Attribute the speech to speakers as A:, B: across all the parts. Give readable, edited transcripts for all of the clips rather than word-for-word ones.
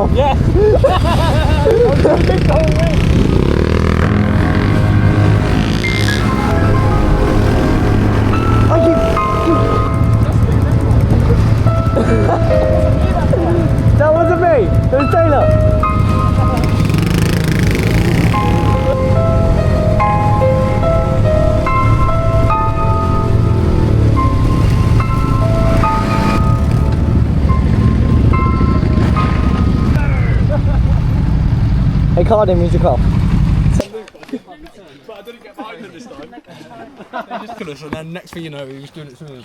A: off. Yeah. That wasn't me. It was Taylor. Hey, Cardi, music off.
B: But I didn't get behind him this time. They just us, and then next thing you know, he was doing it to me.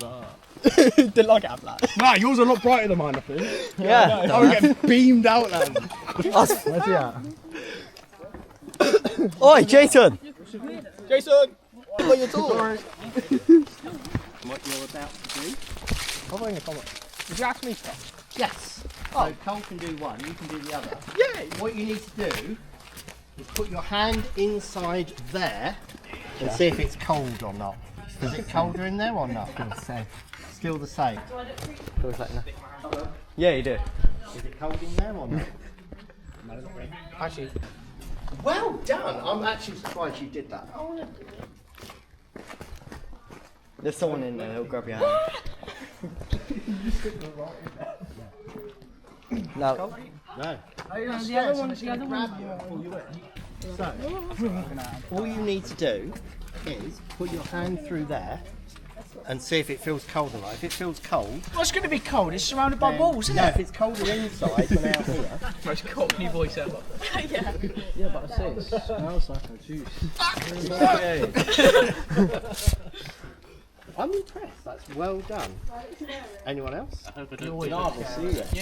A: Didn't like it, that.
B: Nah, yours are a lot brighter than mine, I think.
A: Yeah.
B: I would get beamed out then.
A: Where's he at? Oi, Jason!
B: Jason!
A: What are you doing?
C: What you're about to do?
B: I'm writing a comment. Did you ask me stuff?
C: Yes. So Cole can do one, you can do the other.
B: Yeah!
C: What you need to do is put your hand inside there and see if it's cold or not. Is it colder in there or not? Still the same.
A: Yeah, you do.
C: Is it cold in there or not?
B: Actually,
C: Well done! I'm actually surprised you did that.
A: There's someone in there, he'll grab your hand. No.
C: No.
D: The other one's grab you and pull you in.
C: So, all you need to do is put your hand through there and see if it feels cold or not. If it feels cold,
D: Well, it's going to be cold. It's surrounded by walls, isn't
C: no,
D: it?
C: if it's colder inside than out here,
B: most cockney voice ever.
D: Yeah, but I say it smells like a juice.
C: I'm impressed. That's well done. Anyone else?
B: Yeah,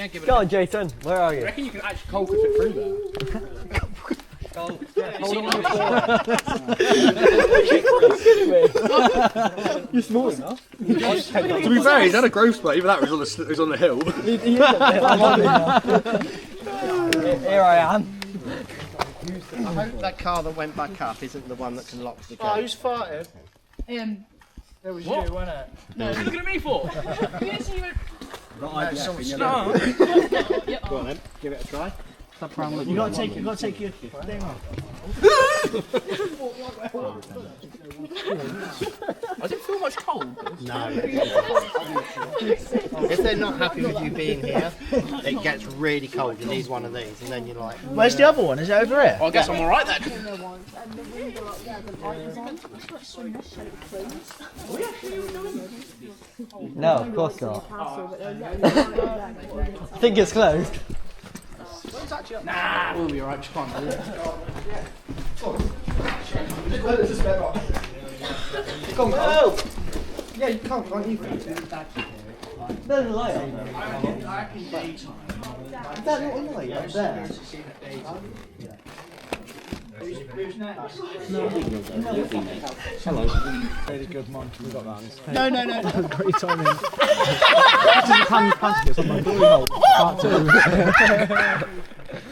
B: give it
A: Go on, Jason. Where are
B: I
A: you?
B: reckon you can actually cold fit through there.
A: You're small enough.
B: To be fair, he's had a growth spurt. Even that was on the hill.
A: Here I am.
C: I hope that car that went back up isn't the one that can lock the
D: Oh,
C: gate.
D: who's farted?
E: Him.
D: It was
B: What?
D: you, wasn't it?
B: What are you looking at me for?
E: You didn't see you.
C: Go on then, give it a try.
D: You got to take your thing off.
B: I didn't feel much cold.
C: No. If they're not happy with you being here, it gets really cold. You need one of these, and then you're like,
D: Where's the other one? Is it over here?
B: Well, I guess I'm alright then.
A: No, of course not. I think it's closed.
B: Nah, we'll be alright. Just can't do it.
C: come on. Yeah, you can't you?
A: There's a light on there. Is that not a light up there?
B: Really good, man. We got that.
D: No.
B: Great timing. Pants on my blue hole. Part 2.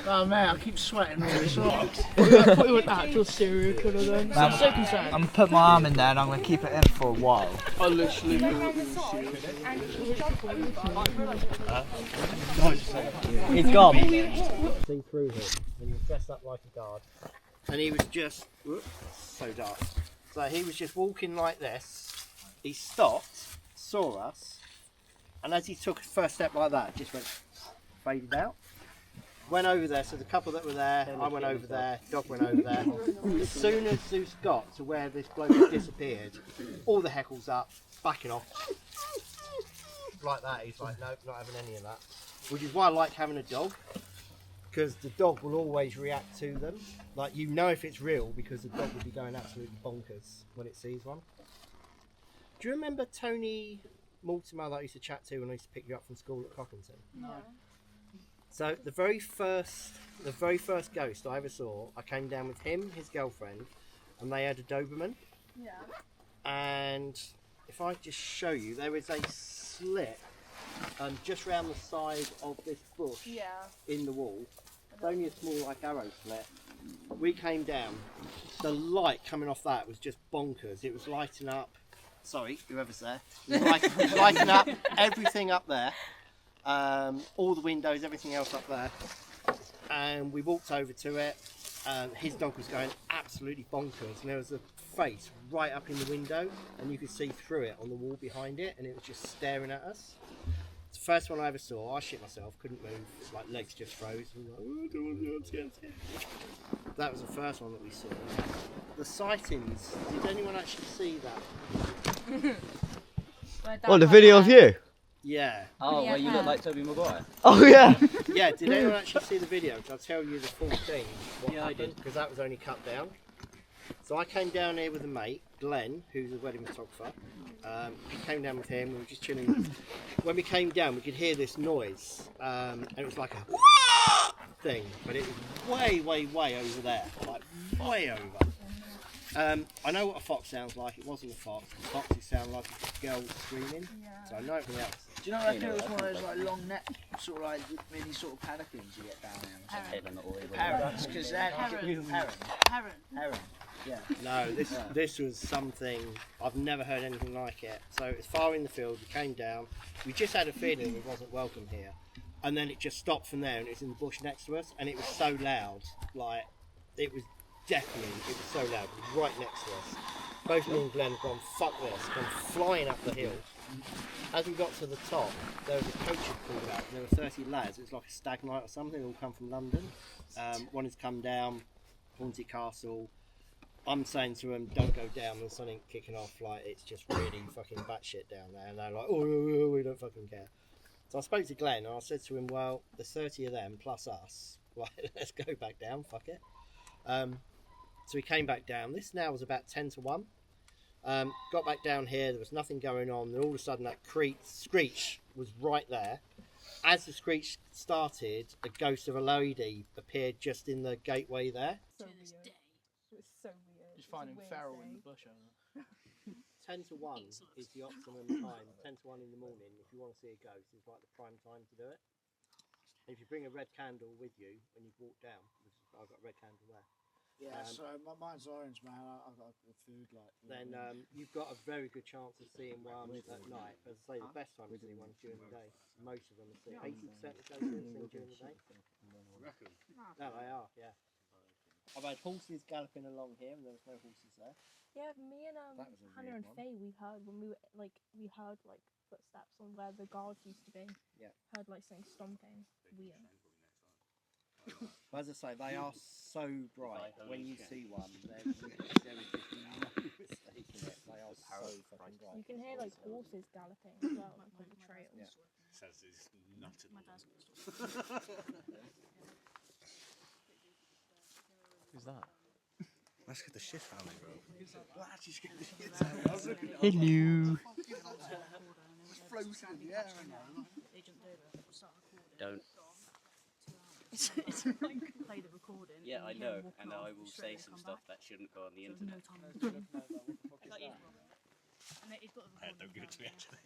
D: Oh man, I keep sweating all this off. Put you an actual serial killer then.
A: I'm
D: Circumcised.
A: going to put my arm in there and I'm going to keep it in for a while.
D: I literally
A: He's gone.
C: See through him, and you're dressed up like a guard. And he was just, whoops, so dark. So he was just walking like this. He stopped, saw us, and as he took a first step like that, just went, faded out. Went over there, so the couple that were there, I went over there, dog went over there. As soon as Zeus got to where this bloke had disappeared, all the heckles up, backing off. Like that, he's like, nope, not having any of that. Which is why I like having a dog, because the dog will always react to them. Like, you know if it's real, because the dog will be going absolutely bonkers when it sees one. Do you remember Tony Mortimer that I used to chat to when I used to pick you up from school at Cockington?
E: No.
C: So the very first ghost I ever saw, I came down with him, his girlfriend, and they had a Doberman.
E: Yeah.
C: And if I just show you, there is a slit just round the side of this bush
E: Yeah.
C: in the wall. It's only a small like arrow slit. We came down. The light coming off that was just bonkers. It was lighting up. Sorry, whoever's there. It was lighting up everything up there. All the windows, everything else up there. and we walked over to it. His dog was going absolutely bonkers, and there was a face right up in the window, and you could see through it on the wall behind it, and it was just staring at us. It's the first one I ever saw. I shit myself, couldn't move, like legs just froze. I'm like, oh, I don't want to, I'm scared. That was the first one that we saw. The sightings, did anyone actually see that?
A: What, the video of you?
C: Yeah.
F: Oh, where you look like Toby Maguire?
A: Oh yeah.
C: Yeah, did anyone actually see the video? I'll tell you the full thing, what happened, because that was only cut down. So I came down here with a mate, Glenn, who's a wedding photographer. We came down with him, we were just chilling. When we came down, we could hear this noise, and it was like a thing, but it was way, way, way over there, like way over. I know what a fox sounds like. It wasn't a fox. Foxes sound like a girl screaming. So I know everything else.
D: Do you know like it was one of those like long neck sort of like really sort of paddocks you get down there? Parrots, because they're heron. Yeah.
C: No, this was something I've never heard anything like it. So it was far in the field. We came down. We just had a feeling we wasn't welcome here, and then it just stopped from there, and it was in the bush next to us, and it was so loud, like it was deafening. It was so loud, right next to us. Both me and Glenn had gone, fuck this, gone flying up the hill. As we got to the top, there was a coach had pulled out. There were 30 lads. It was like a stag night or something. They all come from London. One has come down, Haunted Castle. I'm saying to them, don't go down. There's something kicking off. Like it's just really fucking batshit down there. And they're like, oh, we don't fucking care. So I spoke to Glenn and I said to him, well, there's 30 of them plus us. Like, let's go back down. Fuck it. So we came back down. This now was about 10 to 1. Got back down here, there was nothing going on, then all of a sudden that screech was right there. As the screech started, a ghost of a lady appeared just in the gateway there.
E: So weird. It was so weird.
D: Just finding feral in the bush over there.
C: 10 to 1 is the optimum time. 10 to 1 in the morning, if you want to see a ghost, is like the prime time to do it. And if you bring a red candle with you when you walk down, I've got a red candle there.
D: Yeah, so mine's orange, man. I've got the food like.
C: Then you've got a very good chance of seeing one at night. As I say, the best time to see one is during the day. Most of them are seen. 80% of them are seen during the day. No, they are. Yeah. I've had horses galloping along here, and there was no horses there.
G: Yeah, me and Hannah and Faye, we heard when we were we heard footsteps on where the guards used to be.
C: Yeah.
G: Heard something stomping. Weird.
C: But as I say, they are so bright. When you see one, there is just no mistake in it. They are so fucking bright.
G: You can hear horses galloping as well on the trails.
C: Yeah.
B: Says it's not
F: Who's that?
B: Let's get the shit out of me, bro.
F: Hello. Don't.
E: It's like play the recording.
F: Yeah, I know, and I will say some stuff that shouldn't go on the internet.
B: Don't give it to me, actually.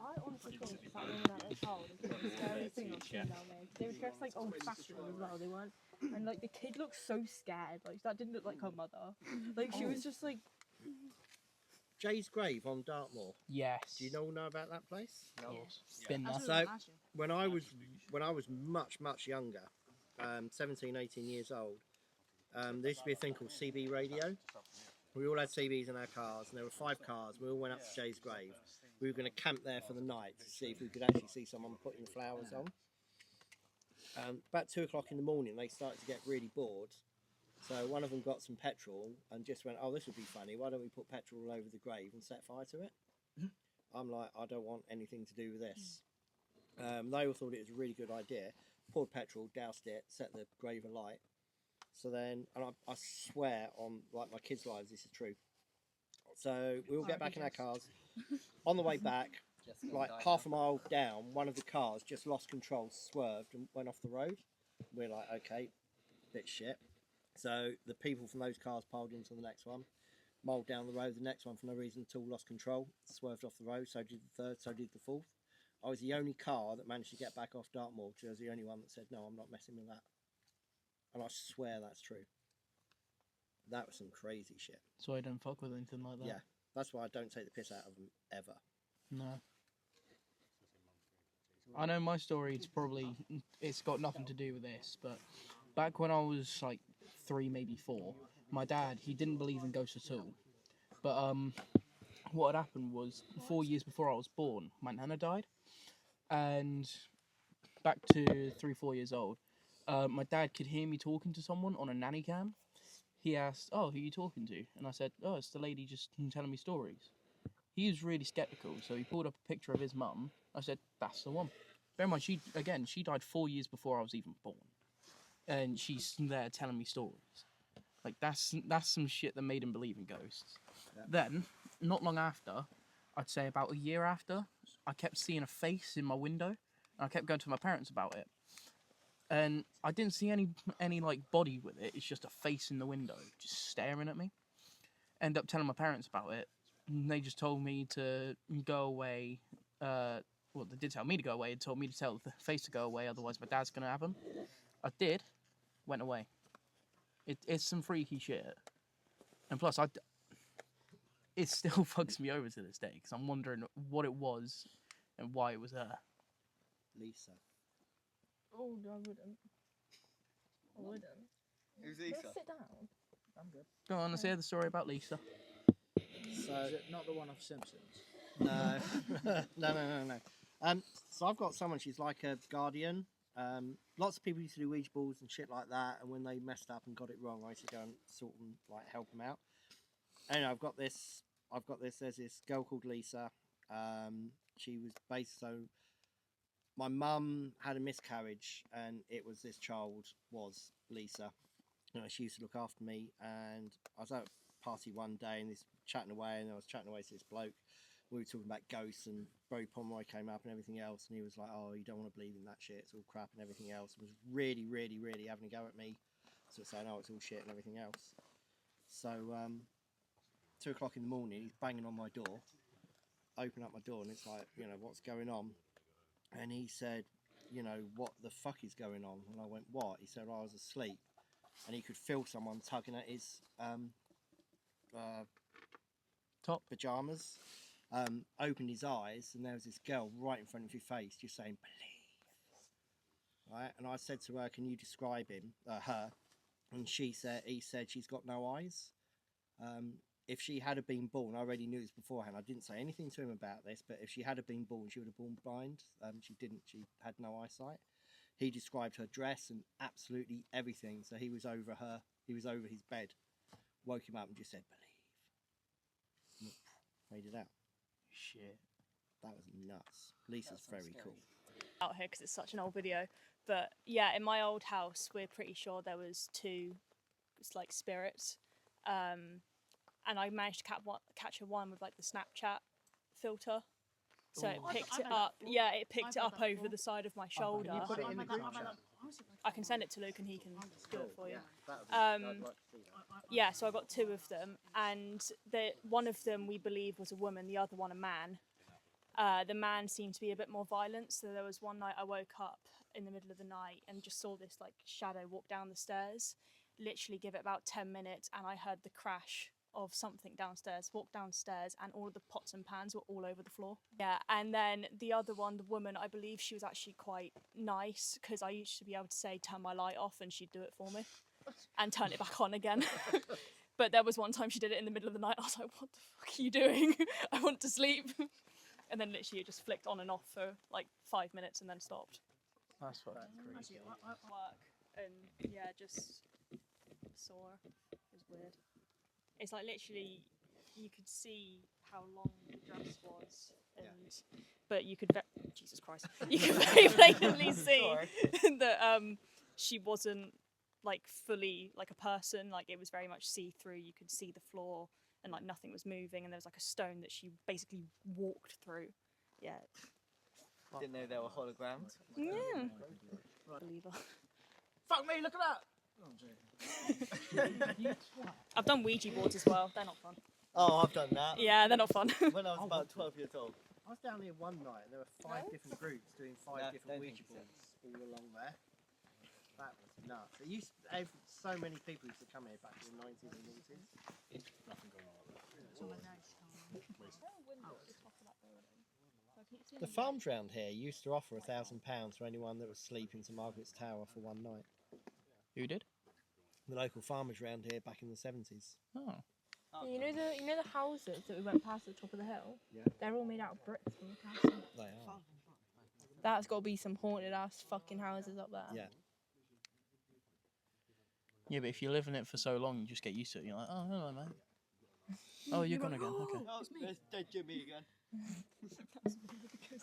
G: I honestly think that woman at the child is the scariest thing I've seen down there. They were dressed old fashioned as well, they weren't. And the kid looked so scared. That didn't look like her mother. She was just
C: Jay's grave on Dartmoor.
D: Yes.
C: Do you all know about that place?
D: No. Been there.
C: So when I was much younger, 17, 18 years old, there used to be a thing called CB radio. We all had CBs in our cars, and there were 5 cars. We all went up to Jay's grave. We were going to camp there for the night to see if we could actually see someone putting the flowers on. About 2 o'clock in the morning, they started to get really bored. So one of them got some petrol and just went, oh, this would be funny. Why don't we put petrol all over the grave and set fire to it? I'm like, I don't want anything to do with this. They all thought it was a really good idea. Poured petrol, doused it, set the grave alight. So then, and I swear on my kids' lives, this is true. So we all get back in our cars. On the way back, half a mile down, one of the cars just lost control, swerved and went off the road. We're like, okay, bit shit. So the people from those cars piled into the next one, mulled down the road. The next one, for no reason at all, lost control, swerved off the road. So did the third, so did the fourth. I was the only car that managed to get back off Dartmoor, because I was the only one that said, no, I'm not messing with that. And I swear that's true. That was some crazy shit.
D: So I don't fuck with anything like that?
C: Yeah, that's why I don't take the piss out of them, ever.
D: No.
B: I know my story. It's got nothing to do with this, but back when I was like 3, maybe 4, my dad, he didn't believe in ghosts at all. But what had happened was 4 years before I was born, my nana died, and back to 3, 4 years old, my dad could hear me talking to someone on a nanny cam. He asked, "Oh, who are you talking to?" And I said, "Oh, it's the lady just telling me stories." He was really skeptical, so he pulled up a picture of his mum. I said, "That's the one." Bear in mind, she died 4 years before I was even born, and she's there telling me stories. Like that's some shit that made him believe in ghosts. Yeah. Then, not long after, I'd say about a year after, I kept seeing a face in my window, and I kept going to my parents about it. And I didn't see any like body with it. It's just a face in the window, just staring at me. End up telling my parents about it. And they just told me to go away. Well, they did tell me to go away. They told me to tell the face to go away, otherwise my dad's gonna have him. I did. Went away. It's some freaky shit. And plus, it still fucks me over to this day because I'm wondering what it was and why it was there.
C: Lisa.
G: Oh, no, I wouldn't. I wouldn't.
A: Who's Lisa?
G: Let's sit down.
D: I'm good.
B: Go on, let's hear the story about Lisa.
C: So
D: Is it not the one off Simpsons?
C: no, no. So I've got someone. She's like a guardian. Lots of people used to do Ouija boards and shit like that, and when they messed up and got it wrong, I used to go and sort them, like help them out. Anyway, I've got this. There's this girl called Lisa. She was based so. My mum had a miscarriage, and it was this child was Lisa. You know, she used to look after me, and I was at a party one day, and this chatting away, and I was chatting away to this bloke. We were talking about ghosts, and Berry Pomeroy came up and everything else, and he was like, "Oh, you don't want to believe in that shit, it's all crap and everything else." And was really, really, really having a go at me, sort of saying, "Oh, it's all shit and everything else." So 2 o'clock in the morning, he's banging on my door. Open up my door, and it's like, you know, what's going on? And he said, you know, what the fuck is going on? And I went, what? He said, I was asleep, and he could feel someone tugging at his
B: Top
C: pajamas. Opened his eyes, and there was this girl right in front of his face, just saying, "Believe." Right, and I said to her, "Can you describe her?" And he said she's got no eyes. If she had been born, I already knew this beforehand. I didn't say anything to him about this, but if she had been born, she would have born blind. She didn't. She had no eyesight. He described her dress and absolutely everything. So he was over her. He was over his bed, woke him up and just said, "Believe." Made it out.
B: Shit.
C: That was nuts. Lisa's very cool.
E: Out here because it's such an old video, but yeah, in my old house we're pretty sure there was 2 like spirits, and I managed to catch one with like the Snapchat filter, so it picked it up. Yeah, it picked it up over the side of my shoulder.
C: Can you put it in the group chat?
E: I can send it to Luke and he can do it for you.
C: I'd like to see that.
E: Yeah, so I got 2 of them, and one of them we believe was a woman, the other one a man. The man seemed to be a bit more violent, so there was one night I woke up in the middle of the night and just saw this like shadow walk down the stairs. Literally give it about 10 minutes and I heard the crash of something downstairs, walked downstairs, and all of the pots and pans were all over the floor. Yeah, and then the other one, the woman, I believe she was actually quite nice, because I used to be able to say turn my light off and she'd do it for me and turn it back on again. But there was one time she did it in the middle of the night. I was like, what the fuck are you doing? I want to sleep. And then literally it just flicked on and off for like 5 minutes and then stopped.
B: That's fucking crazy.
E: Work and yeah, just saw her. It was weird. It's like literally you could see how long the dress was, and but you could Jesus Christ, you could very blatantly see that she wasn't like fully like a person. Like it was very much see through. You could see the floor and like nothing was moving, and there was like a stone that she basically walked through. Yeah.
A: Didn't know they were holograms.
E: Yeah. Believer.
D: Fuck me, look at that!
E: I've done Ouija boards as well. They're not fun.
A: Oh, I've done that.
E: Yeah, they're not fun.
A: When I was about 12 years old.
C: I was down here one night and there were 5 different groups doing 5 different Ouija boards all along there. That was nuts. So many people used to come here back in the 90s and 90s.
E: Nothing going on. It's on my nose.
C: The farms round here used to offer £1,000 for anyone that was sleeping to Margaret's Tower for one night.
B: Who did?
C: The local farmers round here back in the 70s.
B: Oh.
G: You know the houses that we went past at the top of the hill?
C: Yeah.
G: They're all made out of bricks from the castle.
C: They are.
G: That's got to be some haunted ass fucking houses up there.
C: Yeah.
B: Yeah, but if you live in it for so long, you just get used to it. You're like, oh, hello, mate. Oh, you're gone again. Okay.
D: Oh, there's dead Jimmy again.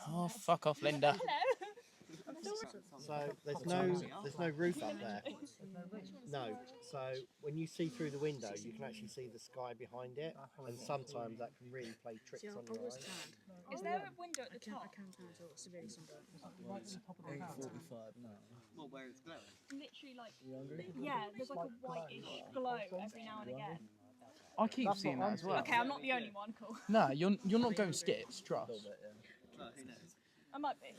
B: Oh, fuck off, Linda.
C: So there's no roof up there. No. So when you see through the window, you can actually see the sky behind it, and sometimes that can really play tricks on your eyes.
E: Is there a window at the top?
D: What, where it's glowing?
E: Literally, like, yeah, there's like a whitish glow every now and again.
B: I keep seeing that as well.
E: Okay, I'm not the only one, cool.
B: No, you're not going skips, trust.
D: Oh, who knows?
E: I might be.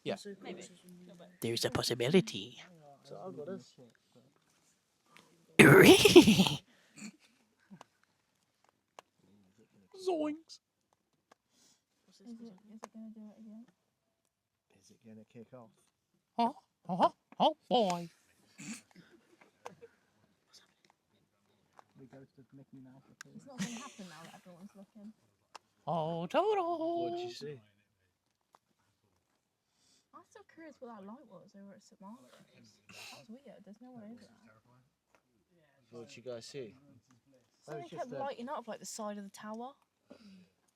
B: Yeah.
E: Maybe.
B: There's a possibility.
C: So I've got us.
B: Zoinks.
G: Is it going to do it again?
C: Is it going to kick off?
B: Oh boy.
C: We ghosted Mickey Mouse.
G: It's not going to happen now that everyone's looking.
B: Oh, total.
C: What did you see?
G: I'm still curious what that light was over at St Margaret's. That was weird. There's no one over there.
A: What did you guys see?
G: So they kept lighting up like the side of the tower.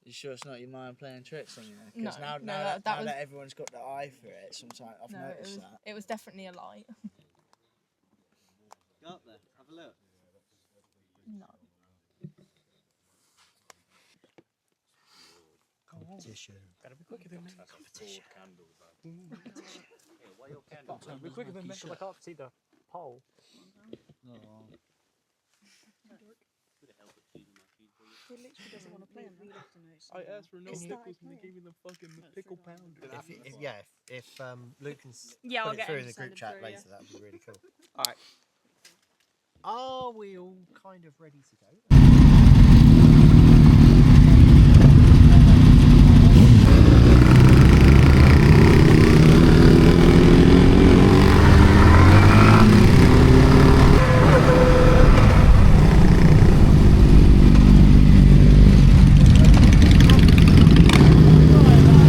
A: You sure it's not your mind playing tricks on you?
G: No,
A: Because now
G: that
A: that
G: was-
A: everyone's got the eye for it, sometimes I've
G: No,
A: noticed that.
G: it was definitely a light.
D: Go up there, have a look.
G: No.
C: Competition.
B: Gotta be quicker than me.
C: Competition.
B: Be quicker than me because I can't see the pole.
E: He literally doesn't want to play him.
B: I asked for no pickles and they gave me the fucking pickle pound.
C: If Luke can
E: Yeah,
C: put
E: I'll
C: it
E: get
C: through
E: him
C: in the
E: to send
C: group
E: it
C: chat
E: through,
C: later,
E: yeah.
C: that would be really cool.
B: Alright.
C: Are we all kind of ready to go?